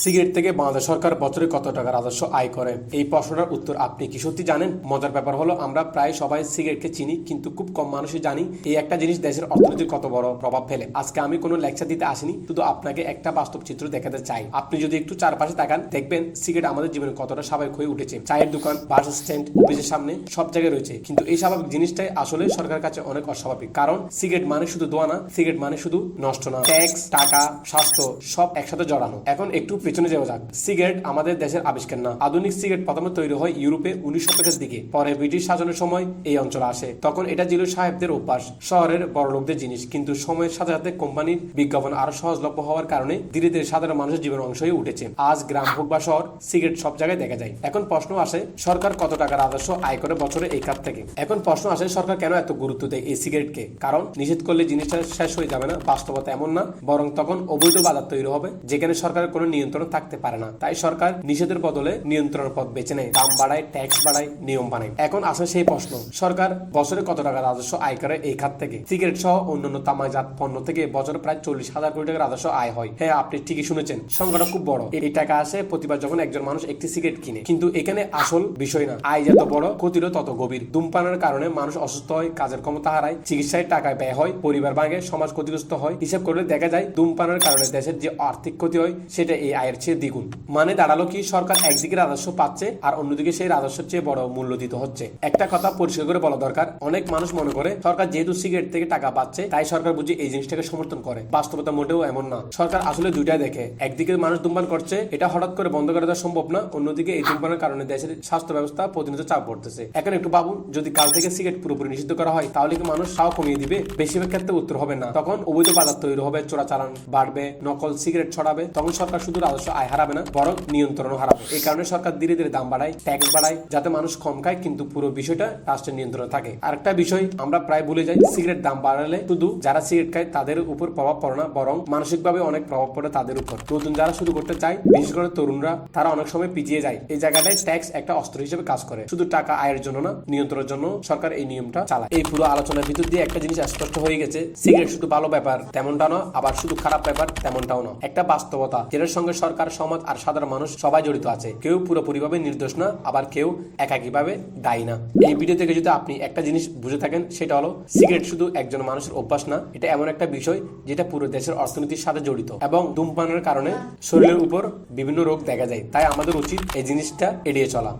Cigarette থেকে বাংলাদেশ সরকার বছরে কত টাকা রাজস্ব আয় করে? এই প্রশ্নটার উত্তর আপনি কি সত্যি জানেন? মজার ব্যাপার হলো আমরা প্রায় সবাই সিগারেটকে চিনি, কিন্তু খুব কম মানুষই জানি এই একটা জিনিস দেশের অর্থনীতির কত বড় প্রভাব ফেলে। আজকে আমি কোনো লেকচার দিতে আসিনি, শুধু আপনাকে একটা বাস্তব চিত্র দেখাতে চাই। আপনি যদি একটু চারপাশে তাকান, দেখবেন সিগারেট আমাদের জীবনে কতটা স্বাভাবিক হয়ে উঠেছে। চায়ের দোকান, বাস স্ট্যান্ড, অফিসের সামনে সব জায়গায় রয়েছে। কিন্তু এই স্বাভাবিক জিনিসটাই আসলে সরকারের কাছে অনেক অস্বাভাবিক। কারণ সিগারেট মানে শুধু ধোঁয়া না, সিগারেট মানে শুধু নষ্ট না, ট্যাক্স, টাকা, স্বাস্থ্য সব একসাথে জড়ানো। এখন একটু পেছনে যাওয়া যাক। সিগারেট আমাদের দেশের আবিষ্কার না। আধুনিক সিগারেট প্রথমে তৈরি হয় ইউরোপে 19 শতকের দিকে। পরে ব্রিটিশ শাসনের সময় এই অঞ্চলে আসে। তখন এটা ছিল সাহেবদের অভ্যাস, শহরের বড় লোকদের জিনিস। কিন্তু সময়ের সাথে সাথে কোম্পানির বিজ্ঞাপন আরো সহজলভ্য হওয়ার কারণে ধীরে ধীরে সাধারণ মানুষের জীবন অংশ হয়ে উঠেছে। আজ গ্রাম হোক বা শহর, সিগারেট সব জায়গায় দেখা যায়। এখন প্রশ্ন আসে, সরকার কত টাকা রাজস্ব আয় করে বছরে এই খাত থেকে? এখন প্রশ্ন আসে, সরকার কেন এত গুরুত্ব দেয় এই সিগারেটকে? কারণ নিষেধ করলে জিনিসটা শেষ হয়ে যাবে না, বাস্তবতা এমন না, বরং তখন অবৈধ বাজার তৈরি হবে যেখানে সরকারের কোনো নিয়ন্ত্রণ থাকতে পারে না। তাই সরকার নিষেধের বদলে নিয়ন্ত্রণের পথ বেছে নেয়, দাম বাড়ায়, ট্যাক্স বাড়ায়, নিয়ম বানায়। এখন আসে সেই প্রশ্ন, সরকার বছরে কত টাকা রাজস্ব আয় করে এই খাত থেকে? সিগারেট সহ অন্যান্য তামাকজাত পণ্য থেকে বছরে প্রায় 40,000 কোটি টাকা রাজস্ব আয় হয়। হ্যাঁ, আপনি ঠিকই শুনেছেন, সংখ্যাটা খুব বড়। এই টাকা আসে প্রতিবার যখন একজন মানুষ একটি সিগারেট কিনে। কিন্তু এখানে আসল বিষয় না, আয় যত বড় ক্ষতিরও তত গভীর। ধূমপানের কারণে মানুষ অসুস্থ হয়, কাজের ক্ষমতা হারায়, চিকিৎসায় টাকা ব্যয় হয়, পরিবার ভাঙে, সমাজ ক্ষতিগ্রস্ত হয়। হিসাব করলে দেখা যায় ধূমপানের কারণে দেশের যে আর্থিক ক্ষতি হয় সেটা এই আয়ের চেয়ে দ্বিগুণ। মানে দাঁড়ালো কি, সরকার একদিকে রাজস্ব পাচ্ছে আর অন্যদিকে সেই রাজস্বের চেয়ে বড় মূল্য দিতে হচ্ছে। একটা কথা পরিষ্কার করে বলা দরকার, অনেক মানুষ মনে করে সরকার যেহেতু সিগারেট থেকে টাকা পাচ্ছে তাই সরকার বুঝি এই জিনিসটাকে সমর্থন করে। বাস্তবতা মোটেও এমন না। সরকার আসলে দুইটাই দেখে। একদিকে মানুষ ধূমপান করছে, এটা হঠাৎ করে বন্ধ করে দেওয়া সম্ভব না। অন্যদিকে এই ধূমপানের কারণে দেশের স্বাস্থ্য ব্যবস্থা প্রতিনিয়ত চাপ পড়তেছে। এখন একটু ভাবুন, যদি কাল থেকে সিগারেট পুরোপুরি নিষিদ্ধ করা হয় তাহলে কি মানুষ সাও কমিয়ে দিবে? বেশিরভাগ ক্ষেত্রে উত্তর হবে না। তখন অবৈধ বাজার তৈরি হবে, চোরাচালান বাড়বে, নকল সিগারেট ছড়াবে। তখন সরকার শুধু রাজস্ব আয় হারাবে না, বরং নিয়ন্ত্রণও হারাবে। এই কারণে সরকার ধীরে ধীরে দাম বাড়ায়, ট্যাক্স বাড়ায়, যাতে মানুষ কম খায়, কিন্তু পুরো বিষয়টা রাষ্ট্রের নিয়ন্ত্রণে থাকে। আরেকটা বিষয় আমরা প্রায় ভুলে যাই, সিগারেট দাম বাড়ালে শুধু যারা সিগারেট খায় তাদের উপর প্রভাব পড়ে না, বরং মানসিকভাবে অনেক প্রভাব পড়ে তাদের উপর। নতুন যারা শুরু করতে চায়, বিশেষ করে তরুণরা, তারা অনেক সময় পিছিয়ে যায়। এই জায়গাটায় ট্যাক্স একটা অস্ত্র হিসেবে কাজ করে, শুধু টাকা আয়ের জন্য না, নিয়ন্ত্রণের জন্য সরকার এই নিয়মটা চালায়। এই পুরো আলোচনার ভিতর দিয়ে একটা জিনিস স্পষ্ট হয়ে গেছে, সিগারেট শুধু ভালো ব্যাপার তেমনটা না, আবার শুধু খারাপ ব্যাপার তেমনটাও না। একটা বাস্তবতা যেটার সঙ্গে সরকার, সমাজ আর সাধারণ মানুষ সবাই জড়িত আছে। কেউ পুরোপুরিভাবে নির্দোষ না, আবার কেউ একাকীভাবে দায়ী না। এই ভিডিও থেকে যদি আপনি একটা জিনিস বুঝে থাকেন, সেটা হলো সিগারেট শুধু একজন মানুষের অভ্যাস না, এটা এমন একটা বিষয় যেটা পুরো দেশের অর্থনীতির সাথে জড়িত, এবং ধূমপানের কারণে শরীরের উপর বিভিন্ন রোগ দেখা যায়। তাই আমাদের উচিত এই জিনিসটা এড়িয়ে চলা।